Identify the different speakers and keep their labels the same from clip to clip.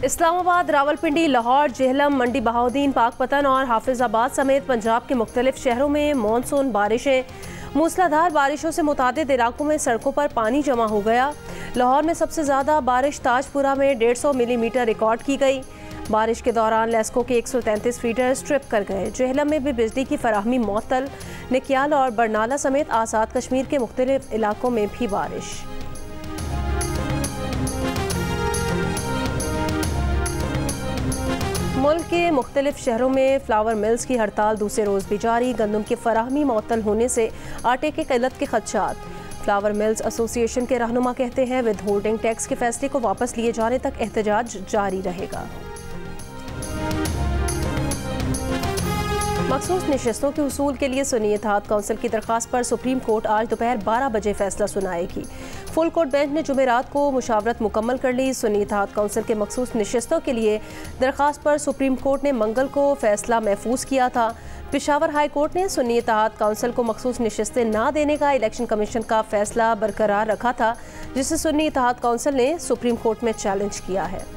Speaker 1: इस्लामाबाद, रावलपिंडी, लाहौर, जेहलम, मंडी बहाउद्दीन, पाकपतन और हाफिजाबाद समेत पंजाब के मुख्तलिफ शहरों में मानसून बारिशें। मूसलाधार बारिशों से मुतादिद इलाकों में सड़कों पर पानी जमा हो गया। लाहौर में सबसे ज़्यादा बारिश ताजपुरा में 150 मिलीमीटर रिकॉर्ड की गई। बारिश के दौरान लेस्को के 133 फीडर स्ट्रिप कर गए। जेहलम में भी बिजली की फराहमी मुअत्तल। निक्याल और बरनाला समेत आज़ाद कश्मीर के मुख्तलिफ इलाकों में भी बारिश। मुल्क के मुख्तलिफ शहरों में फ्लावर मिल्स की हड़ताल दूसरे रोज़ भी जारी। गंदम की फराहमी मुअत्तल होने से आटे के किल्लत के खदशात। फ्लावर मिल्स एसोसिएशन के रहनुमा कहते हैं विद होल्डिंग टैक्स के फैसले को वापस लिए जाने तक एहतजाज जारी रहेगा। मखसूस नशस्तों के उसूल के लिए सुन्नी इत्तेहाद काउंसिल की दरख्वास्त पर सुप्रीम कोर्ट आज दोपहर 12 बजे फैसला सुनाएगी। फुल कोर्ट बेंच ने जुमेरात को मुशावरत मुकम्मल कर ली। सुन्नी इत्तेहाद काउंसिल के मखसूस नशस्तों के लिए दरख्वास्त पर सुप्रीम कोर्ट ने मंगल को फैसला महफूज किया था। पेशावर हाई कोर्ट ने सुन्नी इत्तेहाद काउंसिल को मखसूस नशस्तें ना देने का इलेक्शन कमीशन का फैसला बरकरार रखा था, जिसे सुन्नी इत्तेहाद काउंसिल ने सुप्रीम कोर्ट में चैलेंज किया है।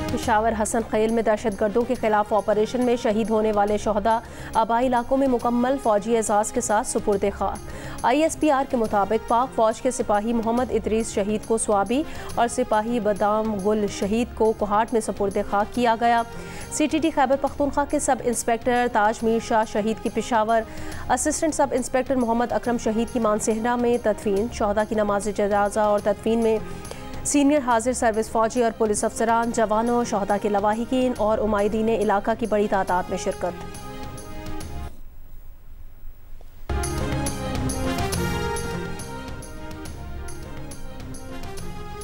Speaker 1: पेशावर हसन खैल में दहशतगर्दों के खिलाफ ऑपरेशन में शहीद होने वाले शहदा आबाई इलाकों में मुकम्मल फौजी एजाज़ के साथ सुपुर्द खाक। ISPR के मुताबिक पाक फौज के सिपाही मोहम्मद इदरीस शहीद को स्वाबी और सिपाही बदाम गुल शहीद को कोहाट में सुपुर्द खाक किया गया। CTT खैबर पख्तूनख्वा के सब इंस्पेक्टर ताज मीर शाह शहीद की Peshawar, assistant sub inspector Mohammad Akram शहीद की मानसेहरा में तदफीन। शहदा की नमाज जनाजा और तदफीन में सीनियर हाजिर सर्विस फौजी और पुलिस अफसरान, जवानों, शहदा के लवाहिकीन और उमायदीन इलाका की बड़ी तादाद में शिरकत।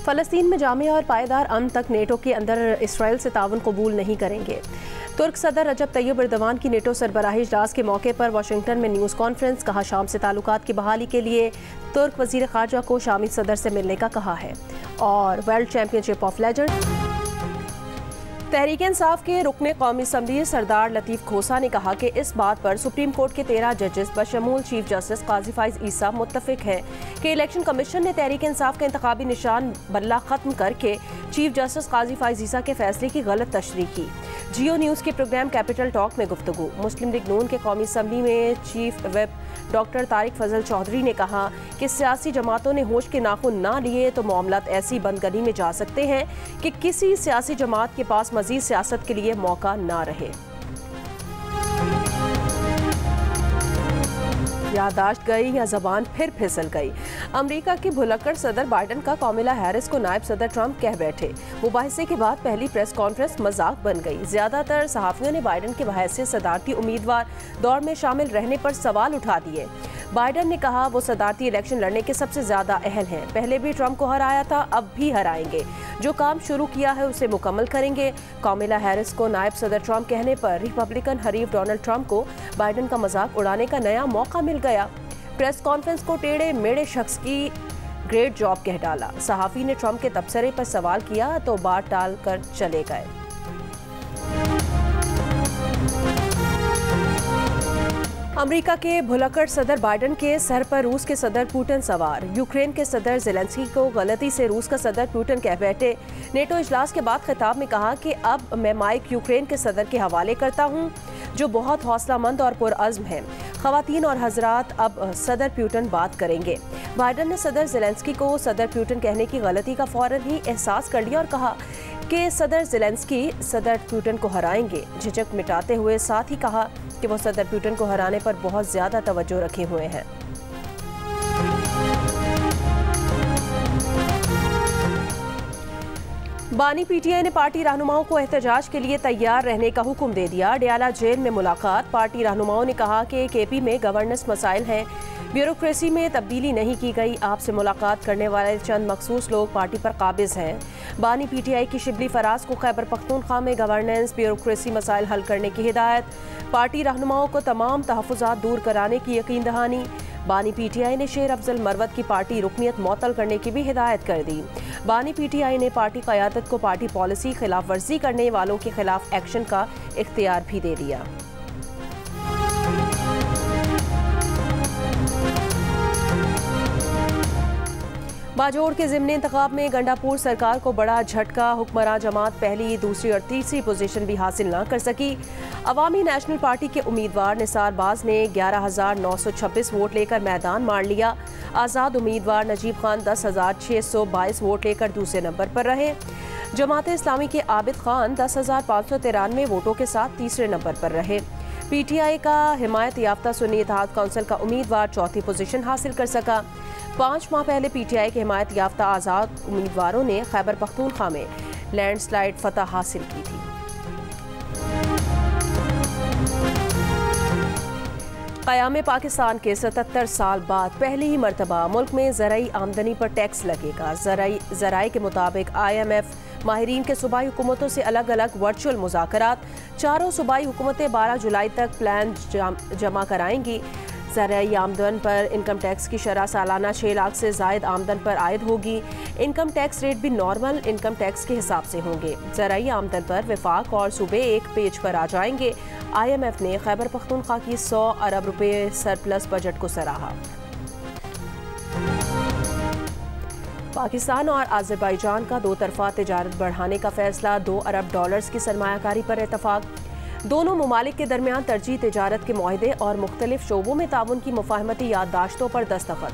Speaker 1: फ़लस्तीन में जामे और पायदार अमन तक नेटो के अंदर इसराइल से ताउन कबूल नहीं करेंगे। तुर्क सदर रजब तैयब एर्दोगान की नेटो सरबराही इजलास के मौके पर वाशिंगटन में न्यूज़ कॉन्फ्रेंस। कहा शाम से ताल्लुकात की बहाली के लिए तुर्क वज़ीर ख़ारजा को शामी सदर से मिलने का कहा है। और world championship of legend Tehreek Insaf के रुकने कौमी असम्बली सरदार लतीफ़ खोसा ने कहा कि इस बात पर सुप्रीम कोर्ट के 13 जजेस बशमूल चीफ जस्टिस काजी फाइज ईसा मुत्तफिक हैं कि इलेक्शन कमीशन ने तहरीक इंसाफ का इंतखाबी निशान बल्ला ख़त्म करके चीफ जस्टिस काजी फाइज ईसा के फैसले की गलत तशरीह की। जियो न्यूज़ के प्रोग्राम कैपिटल टॉक में गुफ्तगू। मुस्लिम लीग नून के कौमी असम्बली में चीफ व्हिप डॉक्टर तारिक फजल चौधरी ने कहा कि सियासी जमातों ने होश के नाखून ना लिए तो मामलात ऐसी बंदगनी में जा सकते हैं कि किसी सियासी जमात के पास मजीद सियासत के लिए मौका ना रहे। याददाश्त गई या जबान फिर फिसल गई। अमेरिका के भुलक्कड़ सदर बाइडन का कामिला हैरिस को नायब सदर ट्रंप कह बैठे। मुबाहिसे के बाद पहली प्रेस कॉन्फ्रेंस मजाक बन गई। ज्यादातर सहाफियों ने बाइडन के बहैसियत सदारती उम्मीदवार दौड़ में शामिल रहने पर सवाल उठा दिए। बाइडन ने कहा वो सदारती इलेक्शन लड़ने के सबसे ज्यादा अहल हैं। पहले भी ट्रंप को हराया था, अब भी हराएंगे। जो काम शुरू किया है उसे मुकम्मल करेंगे। कामिला हैरिस को नायब सदर ट्रंप कहने पर रिपब्लिकन हरीफ डोनाल्ड ट्रंप को बाइडन का मजाक उड़ाने का नया मौका मिल गया। प्रेस कॉन्फ्रेंस को टेढ़े मेढ़े शख्स की ग्रेट जॉब कह डाला। सहाफी ने ट्रंप के तबसरे पर सवाल किया तो बात टाल कर चले गए। अमेरिका के भुलक्कड़ सदर बाइडन के सर पर रूस के सदर पुतिन सवार। यूक्रेन के सदर ज़ेलेंस्की को गलती से रूस का सदर पुतिन कह बैठे। नेटो इजलास के बाद खिताब में कहा कि अब मैं माइक यूक्रेन के सदर के हवाले करता हूं, जो बहुत हौसलामंद और पुरअज़्म हैं। ख़वातीन और हजरात, अब सदर पुतिन बात करेंगे। बाइडन ने सदर ज़ेलेंस्की को सदर पुतिन कहने की गलती का फ़ौरन ही एहसास कर लिया और कहा कि सदर ज़ेलेंस्की सदर पुतिन को हराएंगे। झिझक मिटाते हुए साथ ही कहा कि वो सदर पुतिन को हराने पर बहुत ज़्यादा तवज्जो रखे हुए हैं। बानी PTI ने पार्टी रहनुमाओं को एहतजाज के लिए तैयार रहने का हुक्म दे दिया। डयाला जेल में मुलाकात। पार्टी रहनुमाओं ने कहा कि KP में गवर्नेंस मसाइल हैं, ब्यूरोक्रेसी में तब्दीली नहीं की गई। आपसे मुलाकात करने वाले चंद मखसूस लोग पार्टी पर काबिज हैं। बानी PTI की शिबली फराज को खैबर पख्तूनख्वा में गवर्नेंस ब्यूरोक्रेसी मसाइल हल करने की हिदायत। पार्टी रहनुमाओं को तमाम तहफ़्फ़ुज़ात दूर कराने की यकीन दहानी। बानी PTI ने शेर अफजल मरवत की पार्टी रुकनियत मुअत्तल करने की भी हिदायत कर दी। बानी PTI ने पार्टी क़यादत को पार्टी पॉलिसी खिलाफ वर्जी करने वालों के खिलाफ एक्शन का इख्तियार भी दे दिया। बाजोड़ के ज़िमनी इंतखाब में गंडापुर सरकार को बड़ा झटका। हुक्मरान जमात पहली, दूसरी और तीसरी पोजीशन भी हासिल न कर सकी। अवामी नेशनल पार्टी के उम्मीदवार निसार बाज ने 11,926 वोट लेकर मैदान मार लिया। आज़ाद उम्मीदवार नजीब खान 10,622 वोट लेकर दूसरे नंबर पर रहे। जमात इस्लामी के आबिद खान 10,593 वोटों के साथ तीसरे नंबर पर रहे। PTI का हिमायत याफ्ता सुन्नी इत्तेहाद काउंसिल का उम्मीदवार चौथी पोजीशन हासिल कर सका। 5 माह पहले PTI के हिमायत याफ्ता आज़ाद उम्मीदवारों ने खैबर पख्तूनख्वा में लैंडस्लाइड फतह हासिल की थी। क़याम पाकिस्तान के 77 साल बाद पहली ही मरतबा मुल्क में ज़राई आमदनी पर टैक्स लगेगा। ज़राए के मुताबिक IMF माहिरीन के सूबाई हुकूमतों से अलग अलग वर्चुअल मुज़ाकरात। चारों सूबाई हुकूमतें 12 जुलाई तक प्लान जमा कराएंगी। ज़राई आमदन पर इनकम टैक्स की शरह सालाना 6 लाख से ज़ायद आमदन पर आयद होगी। इनकम टैक्स रेट भी नॉर्मल इनकम टैक्स के हिसाब से होंगे। ज़राई आमदन पर वफाक और सूबे एक पेज पर आ जाएंगे। IMF ने खैबर पख्तूनख्वा की 100 अरब रुपए सरप्लस बजट को सराहा। पाकिस्तान और आज़रबाईजान का दो तरफा तिजारत बढ़ाने का फैसला। 2 अरब डॉलर्स की सरमायाकारी पर इतफाक। दोनों ममालिक के दरमियान तरजीह तिजारत के मुआहदे और मुख्तलिफ शोबों में ताउन की मुफाहमती याददाश्तों पर दस्तखत।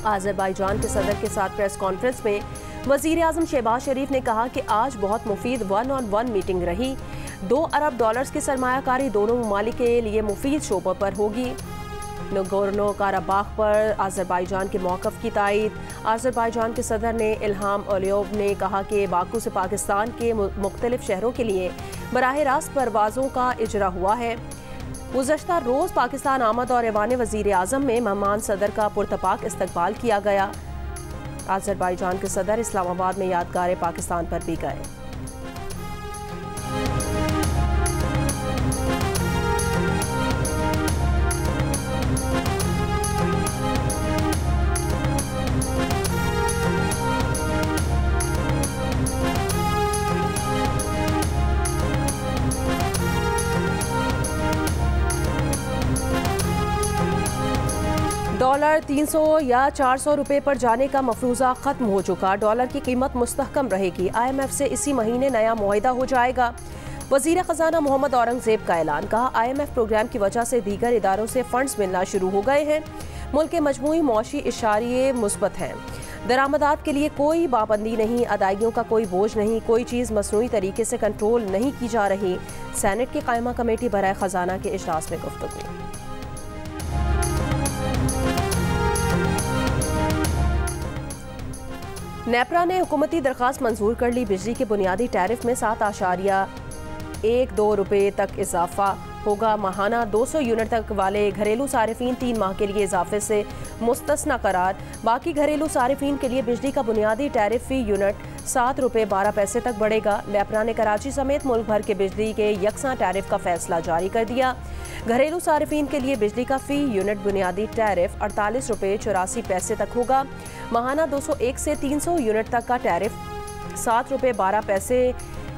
Speaker 1: आज़रबाईजान के सदर के साथ प्रेस कॉन्फ्रेंस में वज़ीर आज़म शहबाज शरीफ ने कहा कि आज बहुत मुफीद 1-on-1 मीटिंग रही। 2 अरब डॉलर्स की सरमायाकारी दोनों ममालिक के लिए मुफीद शोबों पर होगी। नगोर्नो काराबाख पर आज़रबाईजान के मौक़िफ़ की तायीद। आज़रबाईजान के सदर ने इल्हाम अलियोव ने कहा कि बाकू से पाकिस्तान के मुख्तलिफ शहरों के लिए बराह रास्त परवाज़ों का इजरा हुआ है। गुज़श्ता रोज़ पाकिस्तान आमद और ऐवान वज़ीर आज़म में मेहमान सदर का पुरतपाक इस्तकबाल किया गया। आज़रबाईजान के सदर इस्लामाबाद में यादगार पाकिस्तान पर भी गए। डॉलर 300 या 400 रुपए पर जाने का मफरूज़ा ख़त्म हो चुका। डॉलर की कीमत मुस्तहकम रहेगी। IMF से इसी महीने नया मुआहिदा हो जाएगा। वज़ीर ख़ज़ाना मोहम्मद औरंगज़ेब का ऐलान। कहा IMF प्रोग्राम की वजह से दीगर इदारों से फ़ंड्स मिलना शुरू हो गए हैं। मुल्क के मजमूई मौशी इशारे मुस्बत हैं। दरामदात के लिए कोई पाबंदी नहीं, अदायगियों का कोई बोझ नहीं, कोई चीज़ मसनूई तरीके से कंट्रोल नहीं की जा रही। सेनेट की कायमा कमेटी बराए ख़जाना के इजलास में गुफ्तगू। नेपरा ने हुकूमती दरख्वास्त मंजूर कर ली। बिजली के बुनियादी टैरिफ में 7.12 रुपये तक इजाफा होगा। माहाना 200 यूनिट तक वाले घरेलू सारिफीन 3 माह के लिए इजाफे से मुस्तस्ना करार। बाकी घरेलू सारिफीन के लिए बिजली का बुनियादी टैरिफ फी यूनिट 7 रुपये 12 पैसे तक बढ़ेगा। नेपरा ने कराची समेत मुल्क भर के बिजली के यकसा टैरिफ का फैसला जारी कर दिया। घरेलू सारिफीन के लिए बिजली का फी यूनिट बुनियादी टैरिफ 48 रुपये 84 पैसे तक होगा। माहाना 201 से 300 यूनिट तक का टैरिफ 7 रुपये 12 पैसे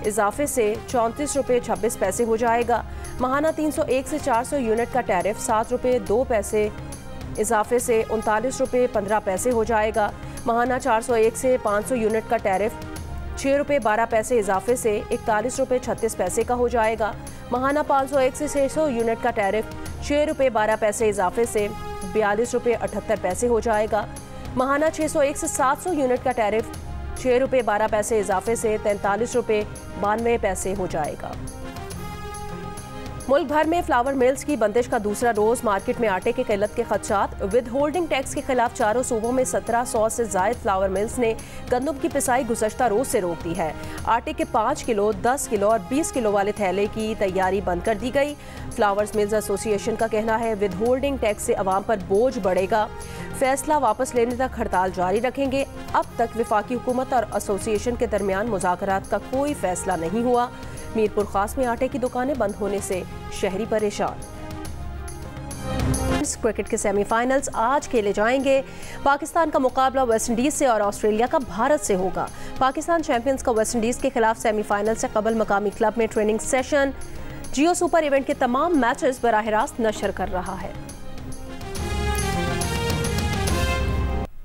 Speaker 1: इजाफे से 34 रुपये 26 पैसे हो जाएगा। माहाना 301 से 400 यूनिट का टैरिफ 7 रुपये 2 पैसे इजाफे से 39 रुपये 15 पैसे हो जाएगा। माहाना 401 से 500 यूनिट का टैरिफ 6 रुपये 12 पैसे इजाफे से 41 रुपये 36 पैसे का हो जाएगा। माहाना 501 से 600 यूनिट का टैरिफ 6 रुपये 12 पैसे इजाफे से 42 रुपये 78 पैसे हो जाएगा। माहाना 601 से 700 यूनिट का टैरिफ 6 रुपये 12 पैसे इजाफे से 43 रुपये 92 पैसे हो जाएगा। मुल्क भर में फ्लावर मिल्स की बंदिश का दूसरा रोज। मार्केट में आटे की किल्लत के खदशात। विद होल्डिंग टैक्स के खिलाफ चारों सूबों में 1700 से जायद फ्लावर मिल्स ने गंदम की पिसाई गुज़श्ता रोज से रोक दी है। आटे के 5 किलो, 10 किलो और 20 किलो वाले थैले की तैयारी बंद कर दी गई। फ्लावर्स मिल्स एसोसिएशन का कहना है विद होल्डिंग टैक्स से अवाम पर बोझ बढ़ेगा। फैसला वापस लेने तक हड़ताल जारी रखेंगे। अब तक वफाकी हुकूमत और एसोसिएशन के दरमियान मुज़ाकरात का कोई फैसला नहीं हुआ। मीरपुर खास में आटे की दुकानें बंद होने से शहरी परेशान। क्रिकेट के सेमीफाइनल्स आज खेले जाएंगे। पाकिस्तान का मुकाबला वेस्टइंडीज से और ऑस्ट्रेलिया का भारत से होगा। पाकिस्तान चैंपियंस का वेस्टइंडीज के खिलाफ सेमीफाइनल से कबल मकामी क्लब में ट्रेनिंग सेशन। जियो सुपर इवेंट के तमाम मैचेस बराह रास्त नशर कर रहा है।